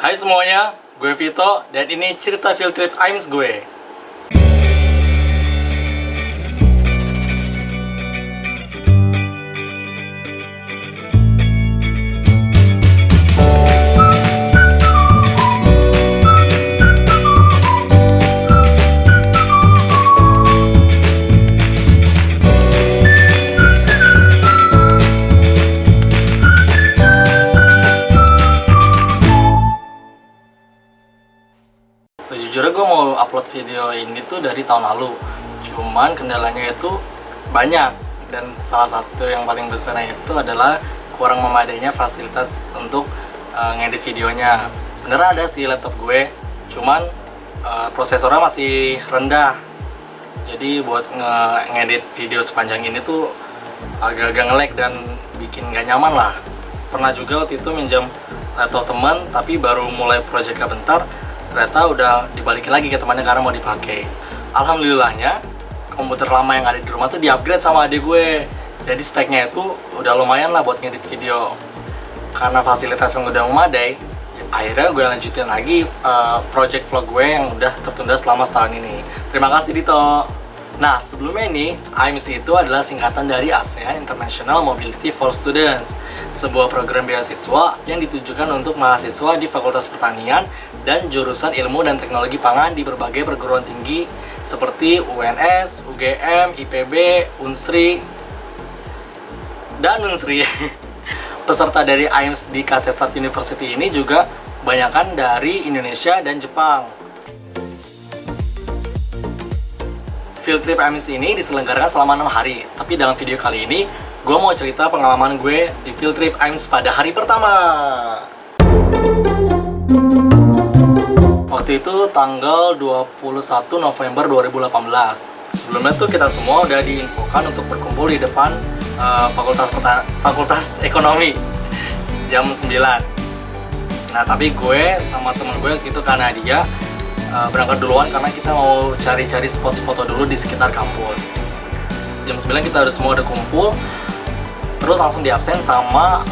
Hai semuanya, gue Vito dan ini cerita field trip AIMS gue. Sejujurnya gue mau upload video ini tuh dari tahun lalu. Cuman kendalanya itu banyak. Dan salah satu yang paling besarnya itu adalah kurang memadainya fasilitas untuk ngedit videonya. Sebenarnya ada sih laptop gue, cuman prosesornya masih rendah. Jadi buat ngedit video sepanjang ini tuh agak-agak nge-lag dan bikin gak nyaman lah. Pernah juga waktu itu minjam laptop teman, tapi baru mulai proyeknya bentar, ternyata udah dibalikin lagi ke temannya karena mau dipakai. Alhamdulillahnya komputer lama yang ada di rumah tuh di-upgrade sama adik gue. Jadi speknya itu udah lumayan lah buat ngedit video. Karena fasilitas yang udah memadai, akhirnya gue lanjutin lagi project vlog gue yang udah tertunda selama setahun ini. Terima kasih Dito. Nah, sebelumnya ini, AIMS itu adalah singkatan dari ASEAN International Mobility for Students, sebuah program beasiswa yang ditujukan untuk mahasiswa di Fakultas Pertanian dan jurusan Ilmu dan Teknologi Pangan di berbagai perguruan tinggi seperti UNS, UGM, IPB, Unsri, dan Unsri. Peserta dari AIMS di Kasetsart University ini juga kebanyakan dari Indonesia dan Jepang. Field trip AIMS ini diselenggarakan selama 6 hari, tapi dalam video kali ini gue mau cerita pengalaman gue di field trip AIMS pada hari pertama. Waktu itu tanggal 21 November 2018. Sebelumnya tuh kita semua udah diinfokan untuk berkumpul di depan Fakultas Ekonomi jam 9. Nah, tapi gue sama temen gue itu karena dia berangkat duluan karena kita mau cari-cari spot foto dulu di sekitar kampus. Jam 9 kita semua udah kumpul, terus langsung diabsen sama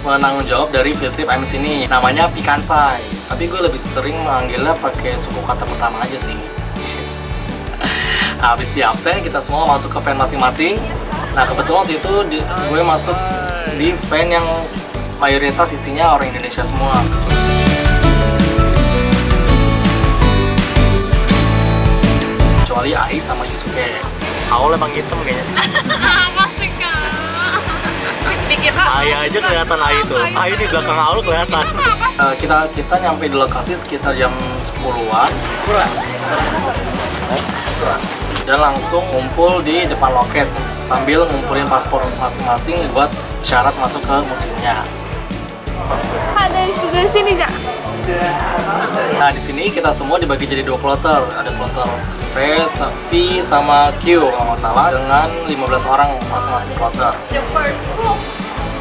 penanggung jawab dari field trip AIMS ini, namanya Pikansai. Tapi gue lebih sering manggilnya pakai suku kata pertama aja sih. Habis diabsen, kita semua masuk ke van masing-masing. Nah, kebetulan waktu itu gue masuk di van yang mayoritas isinya orang Indonesia semua. Kecuali Ai sama Yusuke. Aul emang hitam kayaknya. Masih kan? Pikir Ai aja kelihatan Ai itu. Ai di belakang Aul kelihatan. Kita nyampe di lokasi sekitar jam 10-an. Dan langsung ngumpul di depan loket sambil ngumpulin paspor masing-masing buat syarat masuk ke museumnya. dari sebelah sini, Kak. Nah, di sini kita semua dibagi jadi 2 kloter. Ada kloter V sama Q kalau nggak salah, dengan 15 orang masing-masing kloter. The first group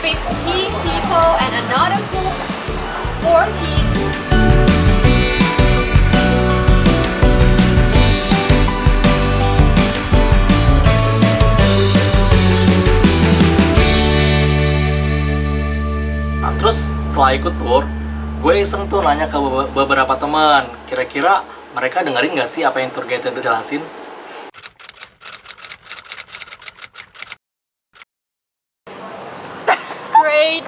50 people and another group 40. Nah, terus setelah ikut tour, gue iseng tuh nanya ke beberapa teman, kira-kira mereka dengerin nggak sih apa yang tour guide jelasin? Great.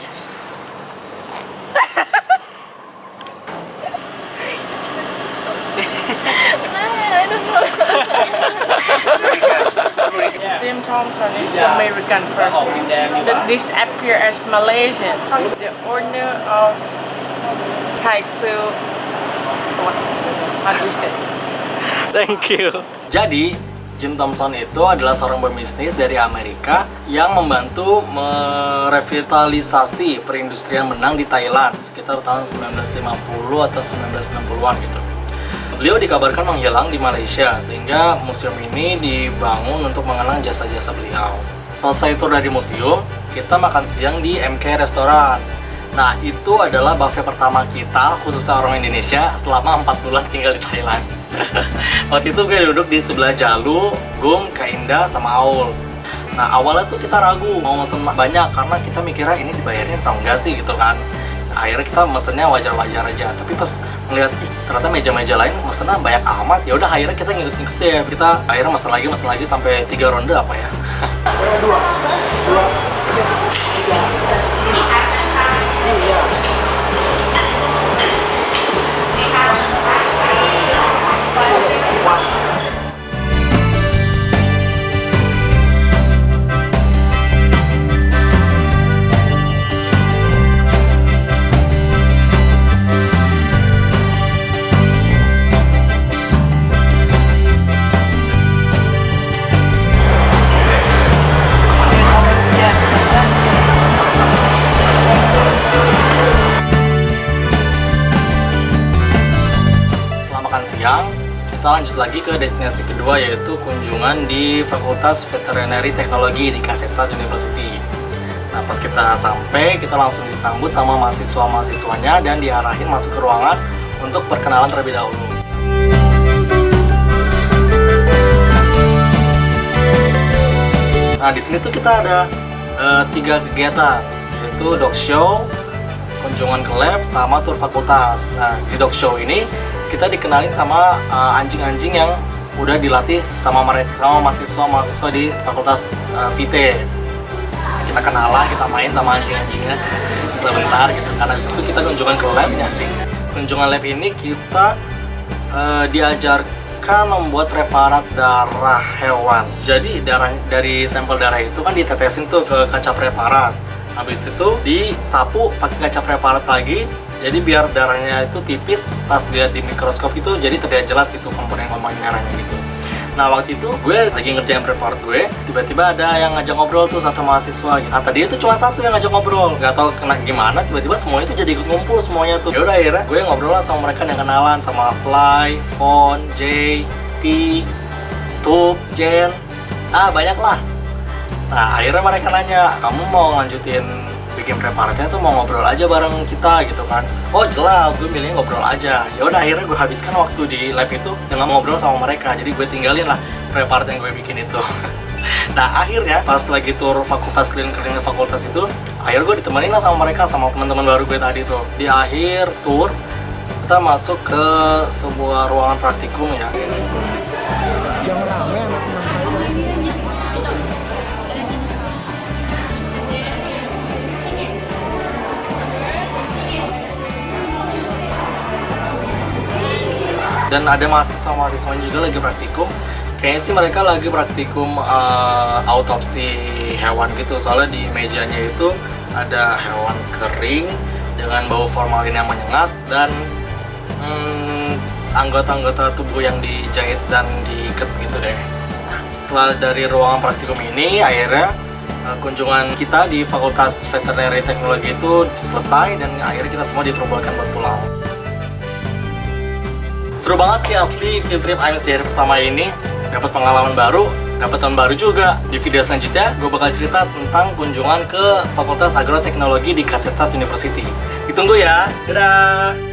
I don't know. Jim Thompson is American person that disappear as Malaysian. The owner of Taiksu. How do you say? Thank you. Jadi, Jim Thompson itu adalah seorang pebisnis dari Amerika yang membantu merevitalisasi perindustrian benang di Thailand sekitar tahun 1950 atau 1960-an gitu. Beliau dikabarkan menghilang di Malaysia, sehingga museum ini dibangun untuk mengenang jasa-jasa beliau. Selesai tur dari museum, kita makan siang di MK Restoran. Nah, itu adalah buffet pertama kita, khususnya orang Indonesia, selama 4 bulan tinggal di Thailand. Waktu itu gue duduk di sebelah Jalu, Gung, Kak Indah, sama Aul. Nah, awalnya tuh kita ragu mau mesen banyak karena kita mikirnya ini dibayarin atau enggak sih gitu kan. Akhirnya kita mesennya wajar-wajar aja, tapi pas ngeliat ternyata meja-meja lain mesennya banyak amat, ya udah akhirnya kita ngikut-ngikut deh. Kita akhirnya mesen lagi sampai 3 ronde apa ya. Siang, kita lanjut lagi ke destinasi kedua, yaitu kunjungan di Fakultas Veterinary Technology di Kasetsat University. Nah, pas kita sampai, kita langsung disambut sama mahasiswa-mahasiswanya dan diarahin masuk ke ruangan untuk perkenalan terlebih dahulu. Nah, di sini tuh kita ada 3 kegiatan, yaitu dog show, kunjungan ke lab, sama tur fakultas. Nah, di dog show ini kita dikenalin sama anjing-anjing yang udah dilatih sama mahasiswa-mahasiswa di Fakultas VT. Kita kenalan, kita main sama anjing-anjingnya sebentar gitu. Karena disitu kita kunjungan ke labnya. Kunjungan lab ini kita diajarkan membuat preparat darah hewan. Jadi dari sampel darah itu kan ditetesin tuh ke kaca preparat. Habis itu disapu pakai kaca preparat lagi. Jadi biar darahnya itu tipis, pas dilihat di mikroskop itu jadi terlihat jelas gitu komponen-komponen darahnya gitu. Nah, waktu itu gue lagi ngerjain preparat gue, tiba-tiba ada yang ngajak ngobrol tuh satu mahasiswa gitu. Nah, tadi itu cuma satu yang ngajak ngobrol, nggak tahu kena gimana, tiba-tiba semuanya tuh jadi ikut ngumpul semuanya tuh. Yaudah akhirnya gue ngobrol lah sama mereka yang kenalan, sama Fly, Fon, J, P, Tup, Jen, banyak lah. Nah, akhirnya mereka nanya, kamu mau lanjutin bikin preparatnya tuh mau ngobrol aja bareng kita gitu kan. Oh jelas, gue milihnya ngobrol aja. Ya udah akhirnya gue habiskan waktu di lab itu dengan ngobrol sama mereka. Jadi gue tinggalin lah preparat yang gue bikin itu. Nah, akhirnya pas lagi tur fakultas, keliling-keliling fakultas itu, akhirnya gue ditemenin lah sama mereka, sama teman-teman baru gue tadi tuh. Di akhir tur kita masuk ke sebuah ruangan praktikum ya. Yang rame anak-anak. Dan ada mahasiswa-mahasiswa juga lagi praktikum. Kayaknya sih mereka lagi praktikum autopsi hewan gitu. Soalnya di mejanya itu ada hewan kering dengan bau formalin yang menyengat dan anggota-anggota tubuh yang dijahit dan diikat gitu deh. Setelah dari ruangan praktikum ini, akhirnya kunjungan kita di Fakultas Veterinary Technology itu selesai dan akhirnya kita semua diperbolehkan buat pulang. Seru banget sih asli field trip IMS di hari pertama ini. Dapat pengalaman baru, dapat tahun baru juga. Di video selanjutnya, gue bakal cerita tentang kunjungan ke Fakultas Agroteknologi di Kasetsat University. Ditunggu ya, dadah!